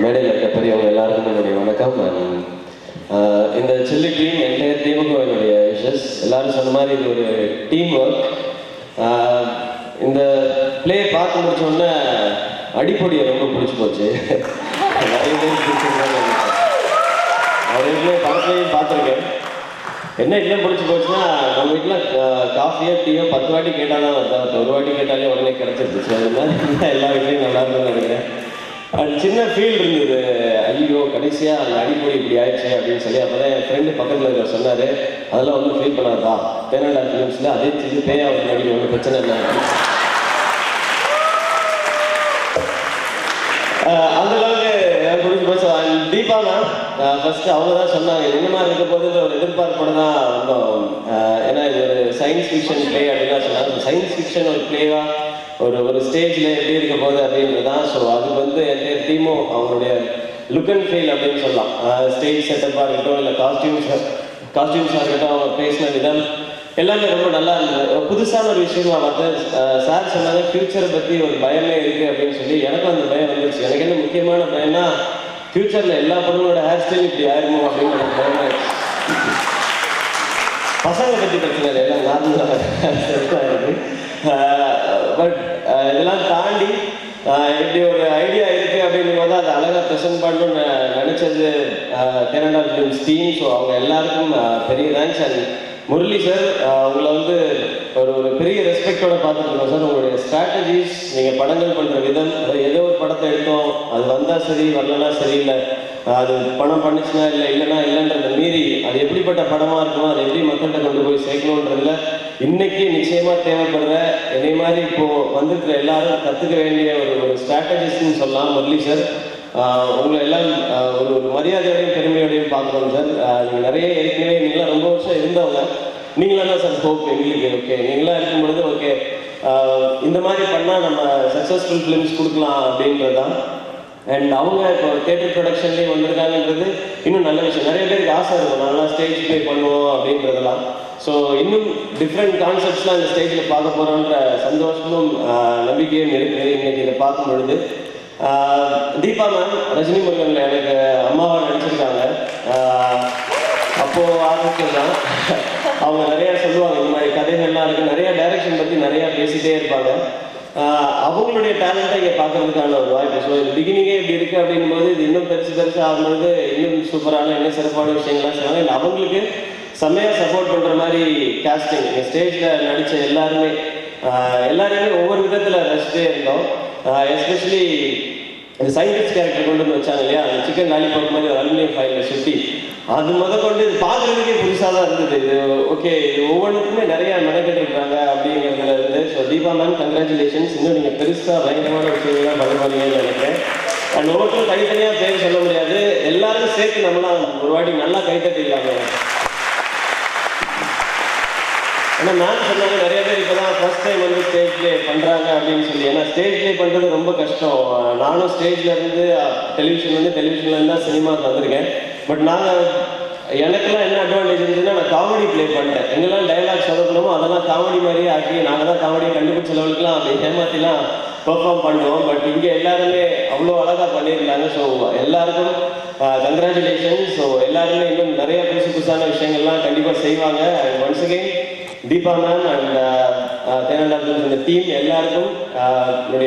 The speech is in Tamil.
மேடையில் இருக்க பெரியவங்க எல்லாருக்கும் என்னுடைய வணக்கம். இந்த சில்லி டீம் என்டையர் டீமுக்கும் என்னுடைய விஷஸ். எல்லாரும் சொன்ன மாதிரி இது ஒரு டீம் ஒர்க். இந்த பிளே பார்த்து முடிச்சோடனே அடிப்பொடியை ரொம்ப பிடிச்சி போச்சு. நிறைய பேர் பிடிச்சிருக்காங்க. படத்துலையும் பார்த்துருக்கேன். என்ன இல்லை பிடிச்சி போச்சுன்னா, நம்ம வீட்டில் காஃபியோ டீயோ 10 வாட்டி கேட்டால் தான் வருது, ஒரு வாட்டி கேட்டாலே உடனே கிடச்சிருச்சு. அது மாதிரி எல்லா வீட்லையும் நல்லா இருக்குன்னு நினைக்கிறேன். அது சின்ன ஃபீல் இருந்தது, ஐயோ கடைசியாக அந்த அடிப்பொடி இப்படி ஆயிடுச்சு அப்படின்னு சொல்லி. அப்போ தான் என் ஃப்ரெண்டு பக்கத்தில் இருக்கிற சொன்னார், அதெல்லாம் ஒன்றும் ஃபீல் பண்ணாதா, தேனண்டா ஃபிலிம்ஸில் அதே சின்ன பேயா ஒரு நடிகை ஒன்றும் பிரச்சனை இல்லை. அந்தளவுக்கு பிடிச்சி போச்சு. தீபா மேம் ஃபஸ்ட்டு அவங்க தான் சொன்னாங்க, இந்த மாதிரி இருக்க போது ஒரு எதிர்பார்ப்போடு தான் வந்தோம். ஏன்னா இது ஒரு சயின்ஸ் ஃபிக்ஷன் பிளே அப்படின்னு சொன்னாங்க. சயின்ஸ் ஃபிக்ஷன் ஒரு பிளேவாக ஒரு ஸ்டேஜில் எப்படி இருக்க போகுது அப்படின்றது தான். ஸோ அதுக்கு வந்து எந்த டீமும் அவங்களுடைய லுக் அண்ட் ஃபீல் அப்படின்னு சொல்லலாம். ஸ்டேஜ் செட்டப்பாக இருக்கட்டும், இல்லை காஸ்டியூம்ஸாக இருக்கட்டும், அவங்க பேசின விதம் எல்லாமே ரொம்ப நல்லா இருந்தது. புதுசான ஒரு விஷயமா பார்த்து சார் சொன்னாங்க, ஃப்யூச்சரை பற்றி ஒரு பயமே இருக்குது அப்படின்னு சொல்லி. எனக்கும் அந்த பயம் வந்துருச்சு. எனக்கு என்ன முக்கியமான பயம்னா, ஃப்யூச்சரில் எல்லா பொண்ணுங்களோட ஹேர் ஸ்டைல் இப்படி ஆயிருமோ அப்படின்னு எனக்கு பயமாயிடுச்சு. பசங்களை பற்றி பிரச்சனை இல்லை, எல்லாம் நார்மலாக இருக்குது. பட் இதெல்லாம் தாண்டி இப்படி ஒரு ஐடியா இருக்குது அப்படிங்கும் போது அதை அழகாக ப்ரெசென்ட் பண்ணணும்னு நினச்சது தேனண்டா ஃபிலிம்ஸ் டீம். ஸோ அவங்க எல்லாருக்கும் பெரிய தேங்க்ஸ். அண்ட் முரளி சார், உங்களை வந்து ஒரு பெரிய ரெஸ்பெக்டோட பார்த்துருக்கோம் சார். உங்களுடைய ஸ்ட்ராட்டஜிஸ், நீங்கள் படங்கள் பண்ணுற விதம், அது ஏதோ ஒரு படத்தை எடுத்தோம், அது வந்தால் சரி வரலன்னா சரியில்லை, அது படம் பண்ணிச்சுன்னா இல்லைன்னா இல்லைன்றதை மீறி அது எப்படிப்பட்ட படமாக இருக்கணும், அதை எப்படி மக்கள்கிட்ட கொண்டு போய் சேர்க்கணுன்றதுல இன்னைக்கு நிச்சயமாக தேவைப்படுற இதே மாதிரி இப்போது வந்துருக்கிற எல்லாரும் கற்றுக்க வேண்டிய ஒரு ஸ்ட்ராட்டஜிஸ்ன்னு சொல்லலாம். முரளி சார், உங்களை எல்லாம் ஒரு மரியாதையோடையும் பெருமையோடையும் பார்க்குறோம் சார். நீங்கள் நிறைய ஏற்கனவே நீங்களாம் ரொம்ப வருஷம் இருந்தவங்க, நீங்களாம் தான் சார் ஹோப் எங்களுக்கு. ஓகே, நீங்களாம் இருக்கும் பொழுது ஓகே இந்த மாதிரி பண்ணால் நம்ம சக்ஸஸ்ஃபுல் ஃபிலிம்ஸ் கொடுக்கலாம் அப்படின்றது தான். அண்ட் அவங்க இப்போ தியேட்டர் ப்ரொடக்ஷன்லேயும் வந்திருக்காங்கன்றது இன்னும் நல்ல விஷயம். நிறைய பேருக்கு ஆசை இருக்கும், நாங்களாம் ஸ்டேஜ் ப்ளே பண்ணுவோம் அப்படின்றதெல்லாம். ஸோ இன்னும் டிஃப்ரெண்ட் கான்செப்ட்ஸ்லாம் இந்த ஸ்டேஜில் பார்க்க போகிறோன்ற சந்தோஷமும் நம்பிக்கையும் இருக்குது இன்னைக்கு இதை பார்க்கும் பொழுது. தீபா மேம் ரஜினி முருகனில் எனக்கு அம்மாவாக நடிச்சிருக்காங்க. அப்போது ஆரம்பிச்சது தான். அவங்க நிறையா சொல்லுவாங்க, இந்த மாதிரி கதைகள்லாம் இருக்குது, நிறையா டைரக்ஷன் பற்றி நிறையா பேசிகிட்டே இருப்பாங்க. அவங்களுடைய டேலண்ட்டை இங்கே பார்க்கறதுக்கான ஒரு வாய்ப்பு. ஸோ இது பிகினிங்கே இப்படி இருக்குது அப்படிங்கும்போது இது இன்னும் பெருசு ஆகும்போது இன்னும் சூப்பரான இன்னும் சிறப்பான விஷயங்கள்லாம் செய்வாங்க. இல்லை அவங்களுக்கு செம்மையாக சப்போர்ட் பண்ணுற மாதிரி கேஸ்டிங், இங்கே ஸ்டேஜில் நடித்த எல்லாருமே ஒவ்வொரு விதத்தில் ரசிச்சிட்டே இருந்தோம். எஸ்பெஷலி இந்த சயின்டிஸ்ட் கேரக்டர் கொண்டு வந்து வச்சாங்க இல்லையா, அந்த சிக்கன் லாலிபாப் மாதிரி ஒரு அலுமினியம் ஃபைலில் சுற்றி, அது கொண்டு இது பார்க்குறதுக்கே புதுசாக தான் இருந்தது. இது ஓகே, இது ஒவ்வொன்றுக்குமே நிறையா மெனக்கெட்டு இருக்காங்க அப்படிங்கிறதுல இருந்து. So Deepa ma'am, congratulations. இன்னும் நீங்கள் பெருசாக பயங்கரமான விஷயங்கள்லாம் பண்ணுவாங்கன்னு நினைக்கிறேன். அண்ட் ஒவ்வொருத்தரும் தனித்தனியாக பேர் சொல்ல முடியாது, எல்லாருக்கும் சேர்த்து நம்மளாம் ஒரு வாட்டி நல்லா கைத்தட்டிடலாங்க. ஏன்னா மேம் சொன்னாங்க, நிறைய பேர் இப்போ தான் ஃபர்ஸ்ட் டைம் வந்து ஸ்டேஜ் ப்ளே பண்ணுறாங்க அப்படின்னு சொல்லி. ஏன்னா ஸ்டேஜ் ப்ளே பண்ணுறது ரொம்ப கஷ்டம். நானும் ஸ்டேஜ்லேருந்து டெலிவிஷன்லேருந்து தான் சினிமாவுக்கு வந்திருக்கேன். பட் எனக்கெல்லாம் என்ன அட்வான்டேஜ் இருந்ததுன்னா, நான் காமெடி ப்ளே பண்ணிட்டேன். எங்கெல்லாம் டைலாக் சொல்லணுமோ அதெல்லாம் காமெடி மாதிரியே ஆக்கி நாங்கள் தான் காமெடியை கண்டுபிடிச்ச லெவலுக்குலாம் அப்படி ஏமாற்றிலாம் பெர்ஃபார்ம் பண்ணுவோம். பட் இங்கே எல்லாருமே அவ்வளோ அழகாக பண்ணியிருந்தாங்க. ஸோ எல்லாருக்கும் கங்க்ராச்சுலேஷன்ஸ். ஸோ எல்லாருமே இன்னும் நிறைய புதுசான விஷயங்கள்லாம் கண்டிப்பாக செய்வாங்க. And once again Deepa ma'am and Thenandal films team எல்லாருக்கும் என்னுடைய